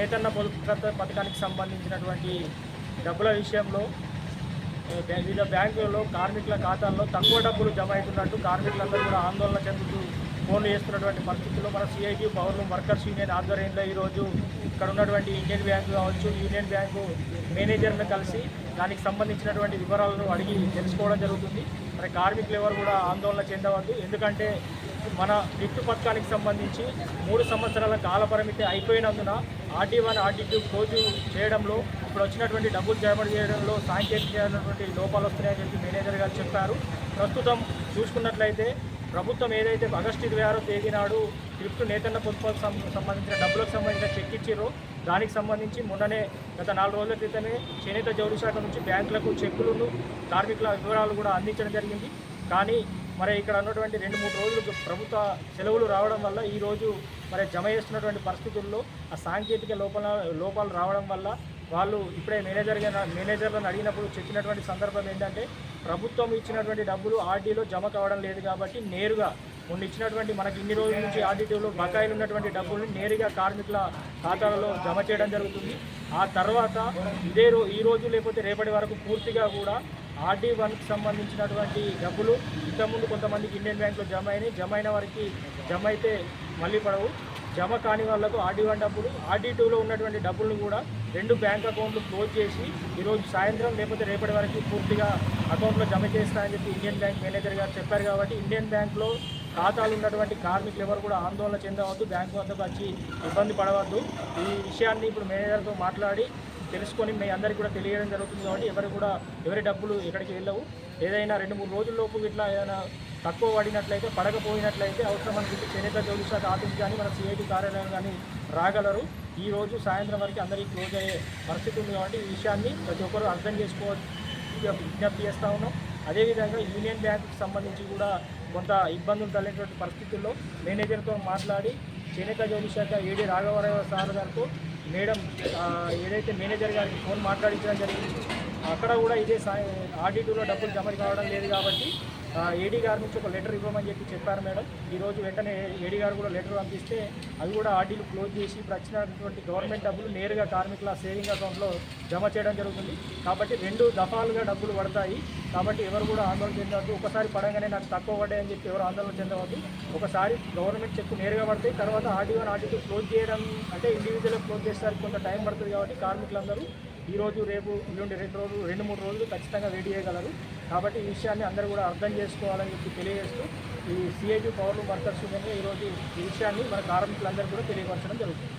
నేతన్న పొదుపు పథకానికి సంబంధించినటువంటి డబ్బుల విషయంలో వివిధ బ్యాంకులలో కార్మికుల ఖాతాల్లో తక్కువ డబ్బులు జమ అవుతున్నట్టు కార్మికులందరూ కూడా ఆందోళన చెందుతూ ఫోన్లు చేస్తున్నటువంటి పరిస్థితుల్లో మన CIT power loom workers union ఆధ్వర్యంలో ఈరోజు ఇక్కడ ఉన్నటువంటి ఇండియన్ బ్యాంకు కావచ్చు, యూనియన్ బ్యాంకు మేనేజర్ను కలిసి దానికి సంబంధించినటువంటి వివరాలను అడిగి తెలుసుకోవడం జరుగుతుంది. మరి కార్మికులు ఎవరు కూడా ఆందోళన చెందవద్దు. ఎందుకంటే మన గిఫ్ట్ పథకానికి సంబంధించి 3 సంవత్సరాల కాలపరిమితి అయిపోయినందున RD1, RD2 క్లోజ్ చేయడంలో ఇప్పుడు వచ్చినటువంటి డబ్బులు జమ చేయడంలో సాంకేతికమైనటువంటి లోపాలు వస్తున్నాయని చెప్పి మేనేజర్ గారు చెప్పారు. ప్రస్తుతం చూసుకున్నట్లయితే ప్రభుత్వం ఏదైతే ఆగస్టు 26వ తేదీ నాడు గిఫ్ట్ నేతన్న పొదుపుకు సంబంధించిన డబ్బులకు సంబంధించిన చెక్ ఇచ్చారో దానికి సంబంధించి మొన్ననే గత 4 రోజుల క్రితమే చేనేత జౌళి శాఖ నుంచి బ్యాంకులకు చెక్కులను కార్మికుల వివరాలు కూడా అందించడం జరిగింది. కానీ మరి ఇక్కడ ఉన్నటువంటి 2-3 రోజులు ప్రభుత్వ సెలవులు రావడం వల్ల ఈరోజు మరి జమ చేస్తున్నటువంటి పరిస్థితుల్లో ఆ సాంకేతిక లోపాలు రావడం వల్ల వాళ్ళు ఇప్పుడే మేనేజర్లను అడిగినప్పుడు చెప్పినటువంటి సందర్భం ఏంటంటే ప్రభుత్వం ఇచ్చినటువంటి డబ్బులు ఆర్డీలో జమ కావడం లేదు కాబట్టి నేరుగా మొన్న ఇచ్చినటువంటి మనకి ఇన్ని రోజుల నుంచి ఆర్డీటీలో బకాయిలు ఉన్నటువంటి డబ్బులను నేరుగా కార్మికుల ఖాతాలలో జమ చేయడం జరుగుతుంది. ఆ తర్వాత ఈ రోజు లేకపోతే రేపటి వరకు పూర్తిగా కూడా RD1కి సంబంధించినటువంటి డబ్బులు ఇంతకుముందు కొంతమందికి ఇండియన్ బ్యాంకులో జమ అయిన వారికి జమ అయితే మళ్ళీ పడవు. జమ కాని వాళ్లకు RD1 డబ్బులు, RD2లో ఉన్నటువంటి డబ్బులను కూడా 2 బ్యాంక్ అకౌంట్లు క్లోజ్ చేసి ఈరోజు సాయంత్రం లేకపోతే రేపటి వరకు పూర్తిగా అకౌంట్లో జమ చేస్తారని చెప్పి ఇండియన్ బ్యాంక్ మేనేజర్ గారు చెప్పారు. కాబట్టి ఇండియన్ బ్యాంక్లో ఖాతాలు ఉన్నటువంటి కార్మికులు ఎవరు కూడా ఆందోళన చెందవద్దు, బ్యాంకు వద్దకు వచ్చి ఇబ్బంది పడవద్దు. ఈ విషయాన్ని ఇప్పుడు మేనేజర్తో మాట్లాడి తెలుసుకొని మీ అందరికీ కూడా తెలియడం జరుగుతుంది. కాబట్టి ఎవరి డబ్బులు ఎక్కడికి వెళ్ళవు. ఏదైనా 2-3 రోజుల్లోపు ఇట్లా ఏదైనా తక్కువ పడినట్లయితే, పడకపోయినట్లయితే అవసరం అనుకుంటే చేనేత జౌళి శాఖ ఆఫీస్ కానీ మన సిఐటి కార్యాలయం కానీ రాగలరు. ఈరోజు సాయంత్రం వరకు అందరికీ క్లోజ్ అయ్యే పరిస్థితి ఉంది. కాబట్టి ఈ విషయాన్ని ప్రతి ఒక్కరూ అర్థం విజ్ఞప్తి చేస్తూ ఉన్నాం. అదేవిధంగా యూనియన్ బ్యాంకుకి సంబంధించి కూడా కొంత ఇబ్బందులు కలిగినటువంటి పరిస్థితుల్లో మేనేజర్తో మాట్లాడి చేనేత జౌళి శాఖ ఏడి రాఘవరావు సార్ గారితో మేడం ఏదైతే మేనేజర్ గారికి ఫోన్ మాట్లాడించడం జరిగింది. అక్కడ కూడా ఇదే RD2లో డబ్బులు జమ కావడం లేదు కాబట్టి ఏడీ గారి నుంచి ఒక లెటర్ ఇవ్వమని చెప్పారు మేడం. ఈరోజు వెంటనే ఏడీ గారు కూడా లెటర్ పంపిస్తే అవి కూడా RDలు క్లోజ్ చేసి ఇప్పుడు వచ్చినటువంటి గవర్నమెంట్ డబ్బులు నేరుగా కార్మికుల సేవింగ్ అకౌంట్లో జమ చేయడం జరుగుతుంది. కాబట్టి 2 దఫాలుగా డబ్బులు పడతాయి. కాబట్టి ఎవరు కూడా ఆందోళన చెందవద్దు. ఒకసారి పడంగానే నాకు తక్కువ పడ్డాయని చెప్పి ఎవరు ఆందోళన చెందవద్దు. ఒకసారి గవర్నమెంట్ చెక్ నేరుగా పడతాయి. తర్వాత RD1, RD2 క్లోజ్ చేయడం అంటే ఇండివిజువల్గా క్లోజ్ చేసేసరికి కొంత టైం పడుతుంది. కాబట్టి కార్మికులందరూ ఈరోజు రేపు ఇల్లుండి 2-3 రోజులు ఖచ్చితంగా వెయిట్ చేయగలరు. కాబట్టి ఈ విషయాన్ని అందరూ కూడా అర్థం చేసుకోవాలని చెప్పి తెలియజేస్తూ ఈ సిఐటి పవర్ లూమ్ వర్కర్స్ యూనియన్గా ఈరోజు ఈ విషయాన్ని మన కార్మికులందరూ కూడా తెలియపరచడం జరుగుతుంది.